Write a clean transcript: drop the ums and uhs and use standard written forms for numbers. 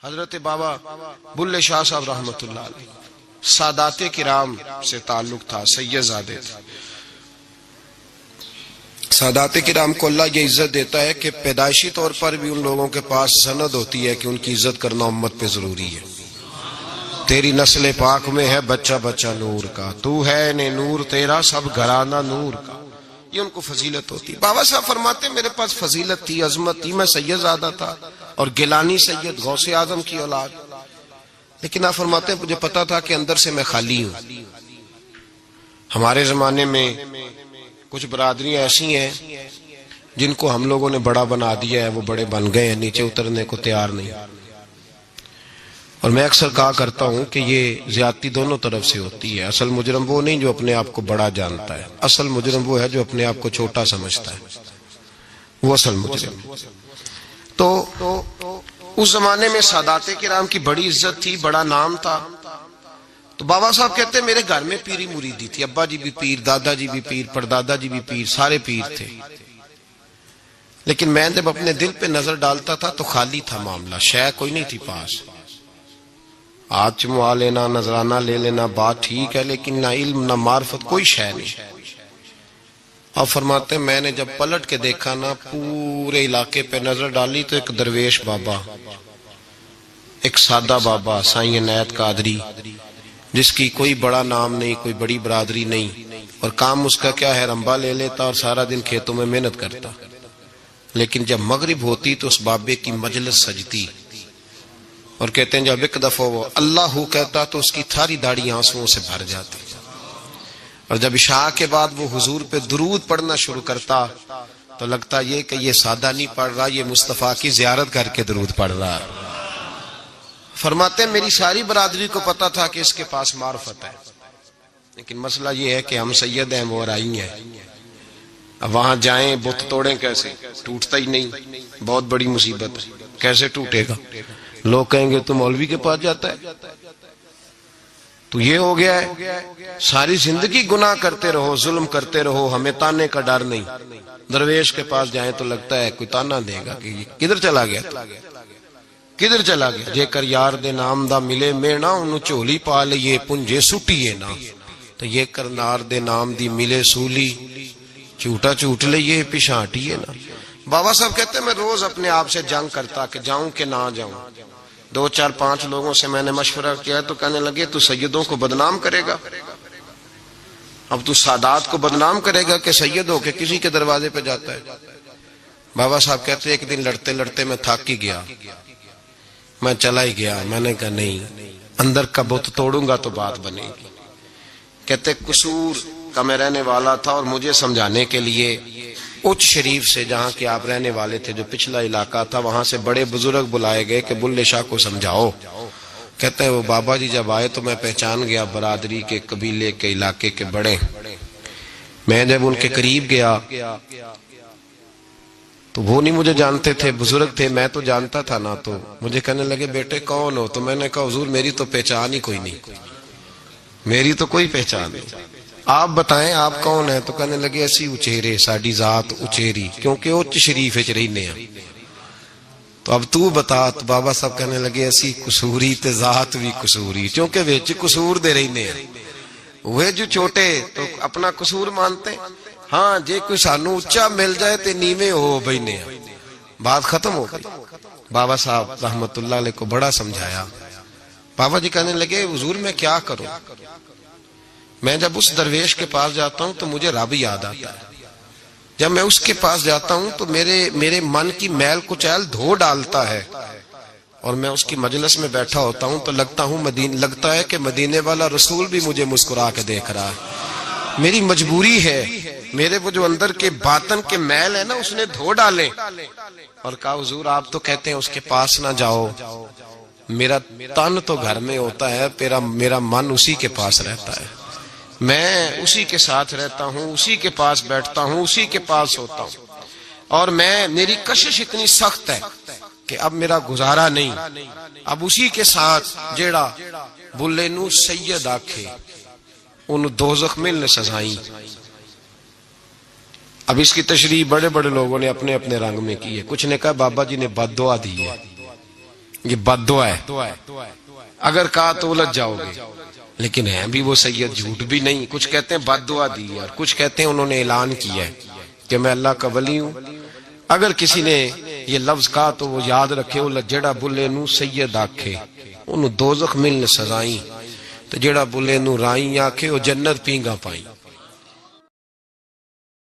حضرت بابا بلے شاہ صاحب رحمت اللہ علیہ سادات کرام سے تعلق تھا، سید زادے تھے۔ سادات کرام کو اللہ یہ عزت دیتا ہے کہ پیدائشی طور پر بھی ان لوگوں کے پاس سند ہوتی ہے کہ ان کی عزت کرنا امت پہ ضروری ہے۔ تیری نسل پاک میں ہے بچہ بچہ نور کا، تو ہے نے نور تیرا سب گھرانہ نور کا، یہ ان کو فضیلت ہوتی ہے۔ بابا صاحب فرماتے میرے پاس فضیلت تھی، عظمت تھی، میں سید زادہ تھا اور گیلانی سید غوث اعظم کی اولاد، لیکن آپ فرماتے ہیں مجھے پتا تھا کہ اندر سے میں خالی ہوں۔ ہمارے زمانے میں کچھ برادریاں ایسی ہیں جن کو ہم لوگوں نے بڑا بنا دیا ہے، وہ بڑے بن گئے ہیں، نیچے اترنے کو تیار نہیں۔ اور میں اکثر کہا کرتا ہوں کہ یہ زیادتی دونوں طرف سے ہوتی ہے۔ اصل مجرم وہ نہیں جو اپنے آپ کو بڑا جانتا ہے، اصل مجرم وہ ہے جو اپنے آپ کو چھوٹا سمجھتا ہے، وہ اصل مجرم۔ تو اس زمانے میں سادات کرام کی بڑی عزت تھی، بڑا نام تھا۔ تو بابا صاحب کہتے ہیں میرے گھر میں پیری مریدی تھی، ابا جی بھی پیر، دادا جی بھی پیر، پردادا جی بھی پیر، سارے پیر تھے، لیکن میں جب اپنے دل پہ نظر ڈالتا تھا تو خالی تھا معاملہ، شے کوئی نہیں تھی پاس۔ ہاتھ چموا لینا، نذرانہ لے لینا بات ٹھیک ہے، لیکن نہ علم نہ معرفت، کوئی شے نہیں۔ اور فرماتے ہیں میں نے جب پلٹ کے دیکھا نا، پورے علاقے پہ نظر ڈالی تو ایک درویش بابا، ایک سادہ بابا سائیں عنایت قادری، جس کی کوئی بڑا نام نہیں، کوئی بڑی برادری نہیں، اور کام اس کا کیا ہے، رمبا لے لیتا اور سارا دن کھیتوں میں محنت کرتا، لیکن جب مغرب ہوتی تو اس بابے کی مجلس سجتی، اور کہتے ہیں جب ایک دفعہ وہ اللہ کہتا تو اس کی تھاری داڑھی آنسوؤں سے بھر جاتی، اور جب عشاء کے بعد وہ حضور پہ درود پڑھنا شروع کرتا تو لگتا یہ کہ یہ سادہ نہیں پڑھ رہا، یہ مصطفیٰ کی زیارت کر کے درود پڑھ رہا۔ فرماتے ہیں میری ساری برادری کو پتا تھا کہ اس کے پاس معرفت ہے، لیکن مسئلہ یہ ہے کہ ہم سید ہیں، وہ رائی ہیں، اب وہاں جائیں بت توڑیں کیسے، ٹوٹتا ہی نہیں، بہت بڑی مصیبت ہے، کیسے ٹوٹے گا؟ لوگ کہیں گے تو مولوی کے پاس جاتا ہے، تو یہ ہو گیا ہے ساری زندگی گناہ کرتے رہو، ظلم کرتے رہو، ہمیں تانے کا ڈر نہیں۔ درویش کے پاس جائیں تو لگتا ہے کوئی تانا دے گا کہ کدھر چلا گیا، کدھر چلا گیا۔ جے کر یار دے نام دا ملے مینا، انہوں چولی پا لئے پنجے سٹیے نا، تو یہ کر نار دے نام دی ملے سولی، چوٹا چوٹ لئے پشانٹیے نا۔ بابا صاحب کہتے ہیں میں روز اپنے آپ سے جنگ کرتا کہ جاؤں کہ نہ جاؤں۔ 2 4 5 لوگوں سے میں نے مشورہ کیا تو کہنے لگے تو سیدوں کو بدنام کرے گا، اب تو سادات کو بدنام کرے گا کہ سید ہو کے کسی کے دروازے پہ جاتا ہے۔ بابا صاحب کہتے ہیں ایک دن لڑتے لڑتے میں تھک ہی گیا، میں چلا ہی گیا، میں نے کہا نہیں، اندر کا بت توڑوں گا تو بات بنے گی۔ کہتے قصور کا میں رہنے والا تھا، اور مجھے سمجھانے کے لیے اچ شریف سے جہاں کہ آپ رہنے والے تھے، جو پچھلا علاقہ تھا، وہاں سے بڑے بزرگ بلائے گئے کہ بلے شاہ کو سمجھاؤ۔ کہتے ہیں وہ بابا جی جب آئے تو میں پہچان گیا برادری کے، قبیلے کے، علاقے کے بڑے۔ میں جب ان کے قریب گیا تو وہ نہیں مجھے جانتے تھے، بزرگ تھے، میں تو جانتا تھا نا، تو مجھے کہنے لگے بیٹے کون ہو؟ تو میں نے کہا حضور میری تو پہچان ہی کوئی نہیں، میری تو کوئی پہچان نہیں، آپ بتائیں آپ کون ہیں؟ تو کہنے لگے ایسی اچیرے، ساڑی ذات اچیری، کیونکہ اچ شریف اچ رہنے ہیں، تو اب تو بتا۔ تو بابا صاحب کہنے لگے ایسی قصوری تے ذات بھی قصوری، کیونکہ ویچ قصور دے رہنے ہیں، وہ جو چھوٹے تو اپنا قصور مانتے ہیں، ہاں جے کوئی سانو اچھا مل جائے تے نیویں ہو بہنے ہیں، بات ختم ہو گئی۔ بابا صاحب رحمت اللہ علیہ کو بڑا سمجھایا۔ بابا جی کہنے لگے حضور میں کیا کروں؟ میں جب اس درویش کے پاس جاتا ہوں تو مجھے رب یاد آتا ہے، جب میں اس کے پاس جاتا ہوں تو میرے من کی میل کچیل دھو ڈالتا ہے، اور میں اس کی مجلس میں بیٹھا ہوتا ہوں تو لگتا ہے کہ مدینے والا رسول بھی مجھے مسکرا کے دیکھ رہا ہے۔ میری مجبوری ہے، میرے وہ جو اندر کے باطن کے میل ہے نا اس نے دھو ڈالے، اور کہا حضور آپ تو کہتے ہیں اس کے پاس نہ جاؤ، میرا تن تو گھر میں ہوتا ہے، میرا من اسی کے پاس رہتا ہے، میں اسی کے ساتھ رہتا ہوں، اسی کے پاس بیٹھتا ہوں، اسی کے پاس ہوتا ہوں، اور میری کشش اتنی سخت ہے کہ اب میرا گزارا نہیں، اب اسی کے ساتھ جیڑا بلے نو سید آکھے ان دوزخ میں نے سزائیں۔ اب اس کی تشریح بڑے بڑے لوگوں نے اپنے اپنے رنگ میں کی ہے، کچھ نے کہا بابا جی نے بد دعا دی ہے، یہ بد دعا ہے، اگر کہا تو الجھ جاؤ گے، لیکن ہیں بھی وہ سید، جھوٹ بھی نہیں. کچھ کہتے ہیں بد دعا دی ہے، اور کچھ کہتے ہیں انہوں نے اعلان کیا ہے کہ میں اللہ کا ولی ہوں. اگر کسی نے یہ لفظ کہا تو وہ یاد رکھے، وہ جڑا بلے نو سید آکھے انہوں دوزخ ملن سزائیں، تو جڑا بلے نو رائیں آکھے وہ جنت پینگا پائیں.